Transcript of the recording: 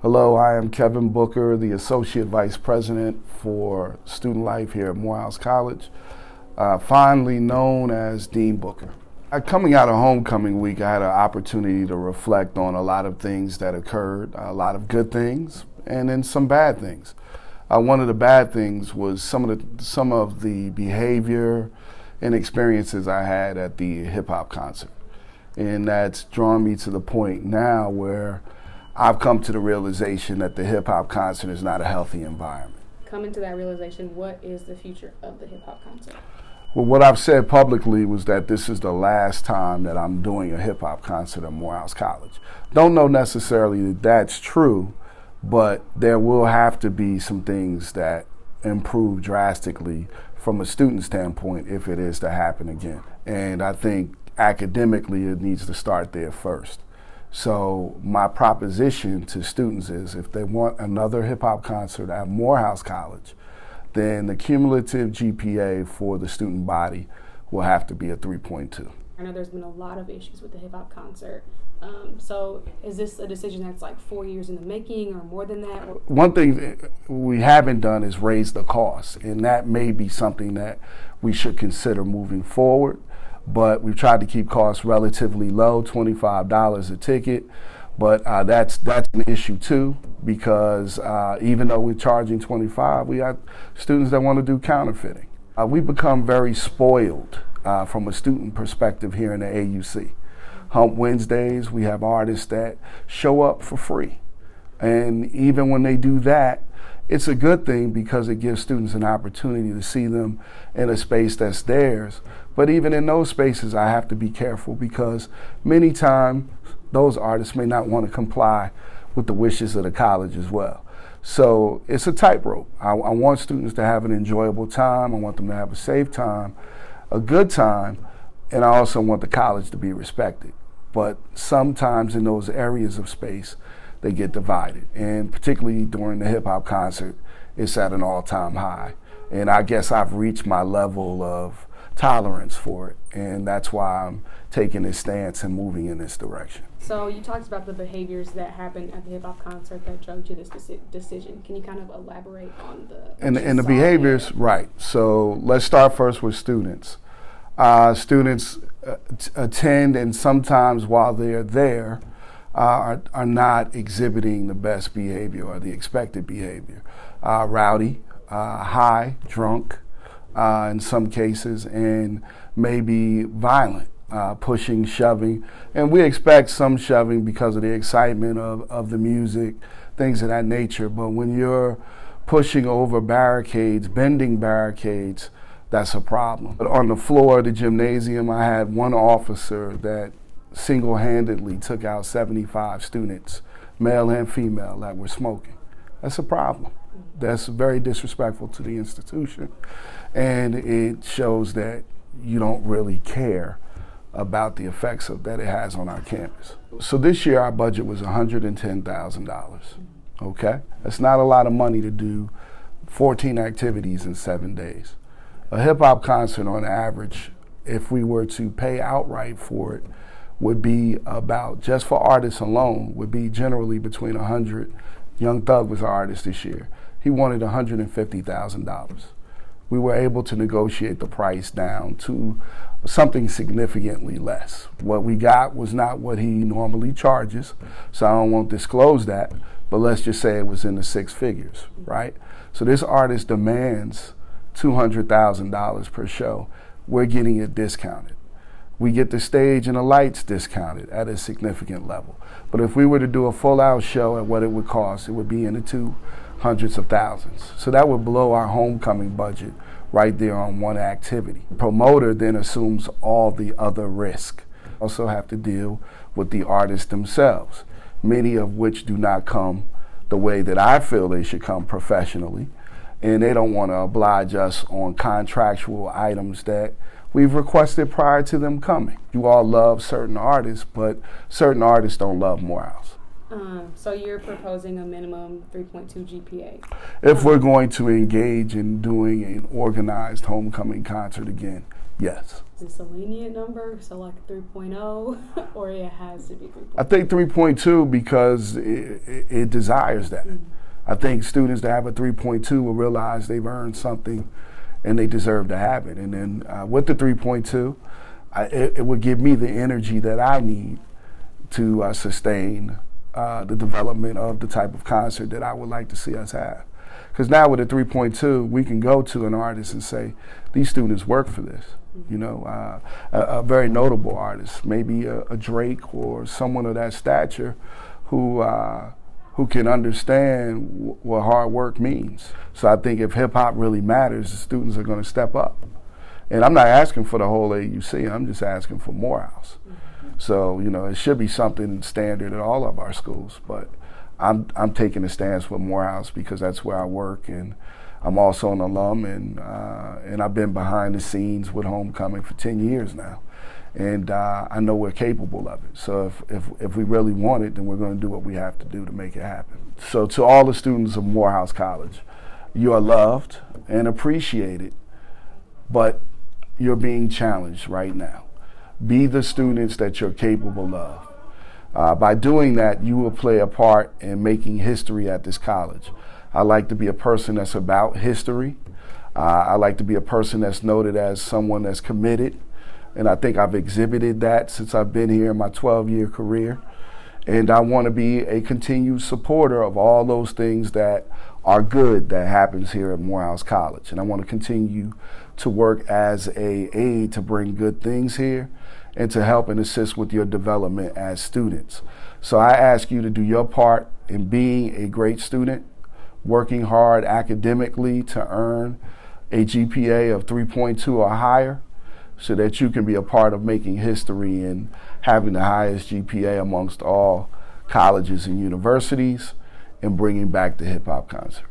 Hello, I am Kevin Booker, the Associate Vice President for Student Life here at Morehouse College, fondly known as Dean Booker. Coming out of homecoming week, I had an opportunity to reflect on a lot of things that occurred, a lot of good things, and then some bad things. One of the bad things was some of the behavior and experiences I had at the hip-hop concert. And that's drawn me to the point now where I've come to the realization that the hip-hop concert is not a healthy environment. Coming to that realization, what is the future of the hip-hop concert? Well, what I've said publicly was that this is the last time that I'm doing a hip-hop concert at Morehouse College. Don't know necessarily that that's true, but there will have to be some things that improve drastically from a student standpoint if it is to happen again. And I think academically it needs to start there first. So my proposition to students is if they want another hip-hop concert at Morehouse College, then the cumulative GPA for the student body will have to be a 3.2. I know there's been a lot of issues with the hip-hop concert. So is this a decision that's like 4 years in the making or more than that? One thing we haven't done is raise the cost, and that may be something that we should consider moving forward. But we've tried to keep costs relatively low, $25 a ticket. But that's an issue too, because even though we're charging $25, we got students that want to do counterfeiting. We've become very spoiled from a student perspective here in the AUC. Hump Wednesdays, we have artists that show up for free. And even when they do that, it's a good thing because it gives students an opportunity to see them in a space that's theirs. But even in those spaces, I have to be careful because many times those artists may not want to comply with the wishes of the college as well. So it's a tightrope. I want students to have an enjoyable time. I want them to have a safe time, a good time, and I also want the college to be respected. But sometimes in those areas of space, they get divided. And particularly during the hip hop concert, it's at an all-time high. And I guess I've reached my level of tolerance for it. And that's why I'm taking this stance and moving in this direction. So you talked about the behaviors that happened at the hip hop concert that drove to this decision. Can you kind of elaborate on the behaviors, there? Right. So let's start first with students. Students attend, and sometimes while they're there, are not exhibiting the best behavior or the expected behavior. Rowdy, high, drunk in some cases, and maybe violent, pushing, shoving. And we expect some shoving because of the excitement of the music, things of that nature. But when you're pushing over barricades, bending barricades, that's a problem. But on the floor of the gymnasium, I had one officer that single-handedly took out 75 students, male and female, that were smoking. That's a problem. That's very disrespectful to the institution, and it shows that you don't really care about the effects that it has on our campus. So this year our budget was $110,000, okay? That's not a lot of money to do 14 activities in 7 days. A hip-hop concert on average, if we were to pay outright for it, would be about, just for artists alone, would be generally between 100. Young Thug was our artist this year. He wanted $150,000. We were able to negotiate the price down to something significantly less. What we got was not what he normally charges, so I don't want to disclose that, but let's just say it was in the six figures, right? So this artist demands $200,000 per show. We're getting it discounted. We get the stage and the lights discounted at a significant level. But if we were to do a full-out show at what it would cost, it would be in the hundreds of thousands. So that would blow our homecoming budget right there on one activity. The promoter then assumes all the other risk. Also have to deal with the artists themselves, many of which do not come the way that I feel they should come professionally, and they don't want to oblige us on contractual items that we've requested prior to them coming. You all love certain artists, but certain artists don't love Morehouse. So you're proposing a minimum 3.2 GPA? If we're going to engage in doing an organized homecoming concert again, Yes. Is this a lenient number, so like 3.0, or it has to be 3.0? I think 3.2 because it desires that. Mm-hmm. I think students that have a 3.2 will realize they've earned something and they deserve to have it. And then with the 3.2, it would give me the energy that I need to sustain the development of the type of concert that I would like to see us have. Because now with a 3.2, we can go to an artist and say, these students work for this. You know, a very notable artist, maybe a Drake or someone of that stature who can understand what hard work means. So I think if hip hop really matters, the students are going to step up. And I'm not asking for the whole AUC, I'm just asking for Morehouse. So, you know, it should be something standard at all of our schools, but I'm taking a stance with Morehouse because that's where I work, and I'm also an alum, and I've been behind the scenes with Homecoming for 10 years now, and I know we're capable of it. So if we really want it, then we're going to do what we have to do to make it happen. So to all the students of Morehouse College, you are loved and appreciated, but you're being challenged right now. Be the students that you're capable of. By doing that, you will play a part in making history at this college. I like to be a person that's about history. I like to be a person that's noted as someone that's committed. And I think I've exhibited that since I've been here in my 12-year career. And I want to be a continued supporter of all those things that are good that happens here at Morehouse College. And I want to continue to work as an aide to bring good things here and to help and assist with your development as students. So I ask you to do your part in being a great student, working hard academically to earn a GPA of 3.2 or higher so that you can be a part of making history and having the highest GPA amongst all colleges and universities and bringing back the hip hop concert.